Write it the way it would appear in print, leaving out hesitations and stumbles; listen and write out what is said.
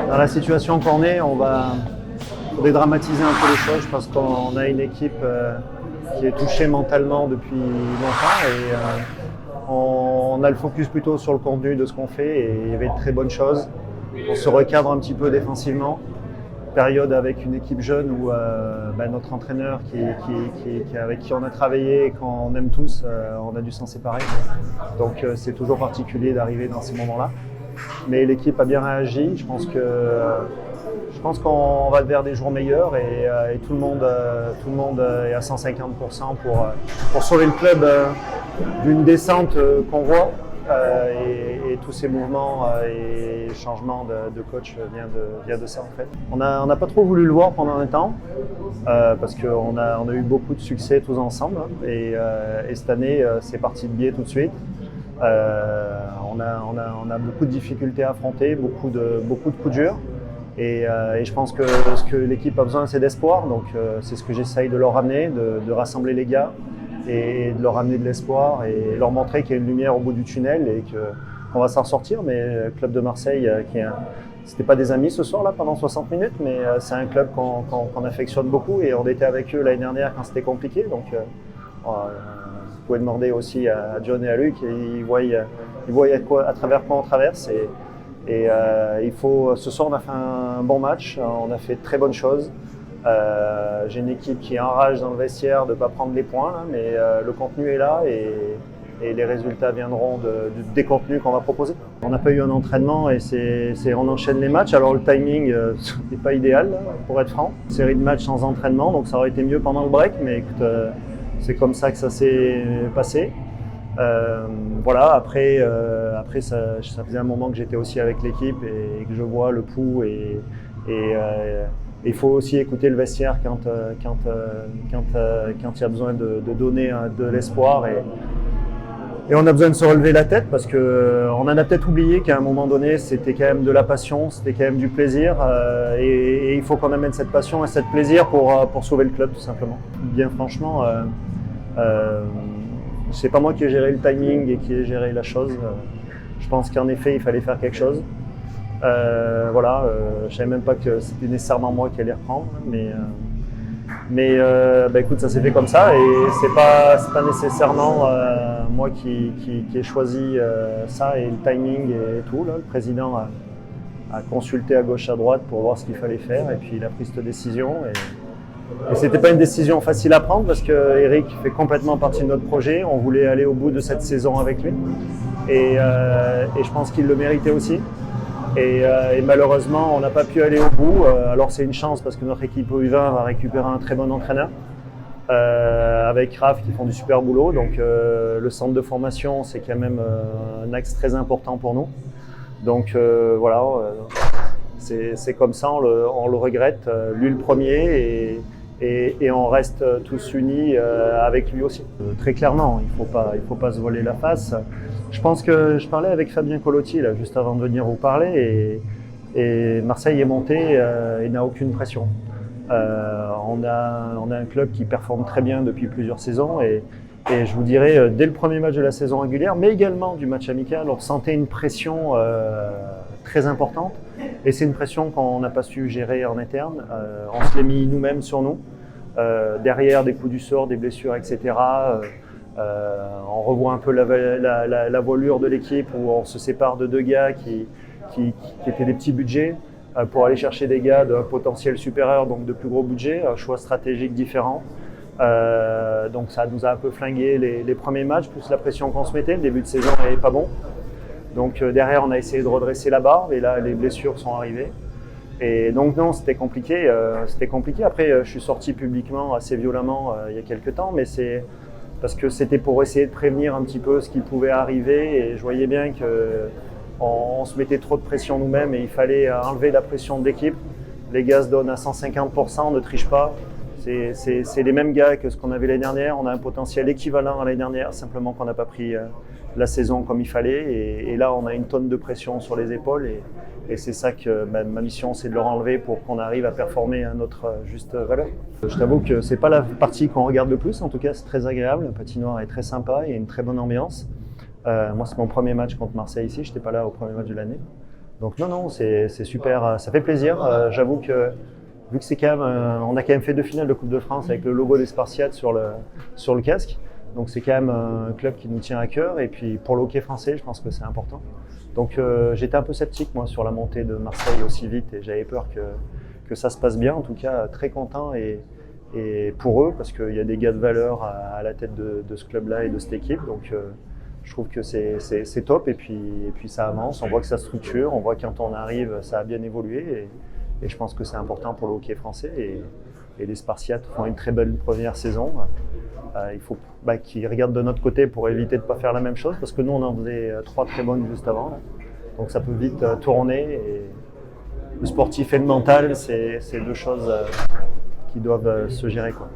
Dans la situation qu'on est, on va dédramatiser un peu les choses. Je pense qu'on a une équipe qui est touchée mentalement depuis longtemps et on a le focus plutôt sur le contenu de ce qu'on fait et il y avait de très bonnes choses. On se recadre un petit peu défensivement. Période avec une équipe jeune où notre entraîneur avec qui on a travaillé et qu'on aime tous, on a dû s'en séparer. Donc c'est toujours particulier d'arriver dans ces moments-là. Mais l'équipe a bien réagi. Je pense qu'on va vers des jours meilleurs et tout le monde est à 150% pour sauver le club d'une descente qu'on voit. Et tous ces mouvements et changements de coach viennent de ça en fait. On n'a pas trop voulu le voir pendant un temps parce qu'on a eu beaucoup de succès tous ensemble et cette année c'est parti de biais tout de suite. On a beaucoup de difficultés à affronter, beaucoup de coups durs et je pense que ce que l'équipe a besoin c'est d'espoir, donc c'est ce que j'essaye de leur ramener, de rassembler les gars et de leur amener de l'espoir et leur montrer qu'il y a une lumière au bout du tunnel et qu'on va s'en sortir. Mais le club de Marseille, c'était pas des amis ce soir-là pendant 60 minutes, mais c'est un club qu'on affectionne beaucoup et on était avec eux l'année dernière quand c'était compliqué. Donc vous pouvez demander aussi à John et à Luc, ils voient à travers quoi on traverse. Et ce soir on a fait un bon match, on a fait de très bonnes choses. J'ai une équipe qui enrage dans le vestiaire de ne pas prendre les points, là, mais le contenu est là et les résultats viendront des contenus qu'on va proposer. On n'a pas eu un entraînement et on enchaîne les matchs. Alors le timing n'est pas idéal, là, pour être franc. Une série de matchs sans entraînement, donc ça aurait été mieux pendant le break, mais écoute, c'est comme ça que ça s'est passé. Voilà, après ça faisait un moment que j'étais aussi avec l'équipe et que je vois le pouls et il faut aussi écouter le vestiaire quand il y a besoin de donner de l'espoir et on a besoin de se relever la tête parce qu'on en a peut-être oublié qu'à un moment donné c'était quand même de la passion, c'était quand même du plaisir et il faut qu'on amène cette passion et cette plaisir pour sauver le club tout simplement. Bien franchement, c'est pas moi qui ai géré le timing et qui ai géré la chose. Je pense qu'en effet il fallait faire quelque chose. Je savais même pas que c'était nécessairement moi qui allais reprendre, mais écoute, ça s'est fait comme ça et c'est pas nécessairement moi qui ai choisi ça et le timing et tout. Là. Le président a consulté à gauche à droite pour voir ce qu'il fallait faire et puis il a pris cette décision et c'était pas une décision facile à prendre parce que Eric fait complètement partie de notre projet. On voulait aller au bout de cette saison avec lui et je pense qu'il le méritait aussi. Et malheureusement, on n'a pas pu aller au bout. Alors c'est une chance parce que notre équipe U20 va récupérer un très bon entraîneur avec Raph qui font du super boulot. Donc le centre de formation, c'est quand même un axe très important pour nous. Donc c'est comme ça, on le regrette, lui le premier et on reste tous unis avec lui aussi. Très clairement, il faut pas se voiler la face. Je pense que je parlais avec Fabien Colotti là, juste avant de venir vous parler et Marseille est monté et n'a aucune pression. On a un club qui performe très bien depuis plusieurs saisons et je vous dirais dès le premier match de la saison régulière, mais également du match amical, on sentait une pression très importante et c'est une pression qu'on n'a pas su gérer en interne. On se l'est mis nous-mêmes sur nous, derrière des coups du sort, des blessures, etc. On revoit un peu la voilure de l'équipe où on se sépare de deux gars qui étaient des petits budgets pour aller chercher des gars d'un potentiel supérieur, donc de plus gros budget, un choix stratégique différent. Donc ça nous a un peu flingué les premiers matchs, plus la pression qu'on se mettait. Le début de saison n'était pas bon. Donc derrière, on a essayé de redresser la barre et là, les blessures sont arrivées. Et donc non, c'était compliqué. Après, je suis sorti publiquement assez violemment il y a quelques temps, mais c'est parce que c'était pour essayer de prévenir un petit peu ce qui pouvait arriver et je voyais bien qu'on se mettait trop de pression nous-mêmes et il fallait enlever la pression de l'équipe. Les gars se donnent à 150%, ne trichent pas. C'est les mêmes gars que ce qu'on avait l'année dernière. On a un potentiel équivalent à l'année dernière, simplement qu'on n'a pas pris la saison comme il fallait. Et là, on a une tonne de pression sur les épaules et c'est ça que ma mission, c'est de leur enlever pour qu'on arrive à performer à notre juste valeur. Je t'avoue que c'est pas la partie qu'on regarde le plus. En tout cas, c'est très agréable. Le patinoire est très sympa. Il y a une très bonne ambiance. Moi, c'est mon premier match contre Marseille ici. Je n'étais pas là au premier match de l'année. Donc non, c'est super, ça fait plaisir. J'avoue que vu que c'est quand même, on a quand même fait 2 finales de Coupe de France avec le logo des Spartiates sur le casque. Donc c'est quand même un club qui nous tient à cœur. Et puis pour le hockey français, je pense que c'est important. Donc j'étais un peu sceptique moi sur la montée de Marseille aussi vite et j'avais peur que ça se passe bien. En tout cas, très content et pour eux parce qu'il y a des gars de valeur à la tête de ce club-là et de cette équipe. Donc je trouve que c'est top et puis ça avance. On voit que ça structure, on voit que quand on arrive, ça a bien évolué et je pense que c'est important pour le hockey français et les Spartiates font une très belle première saison. Il faut qu'ils regardent de notre côté pour éviter de ne pas faire la même chose parce que nous on en faisait 3 très bonnes juste avant. Là. Donc ça peut vite tourner et le sportif et le mental, c'est 2 choses qui doivent se gérer, quoi.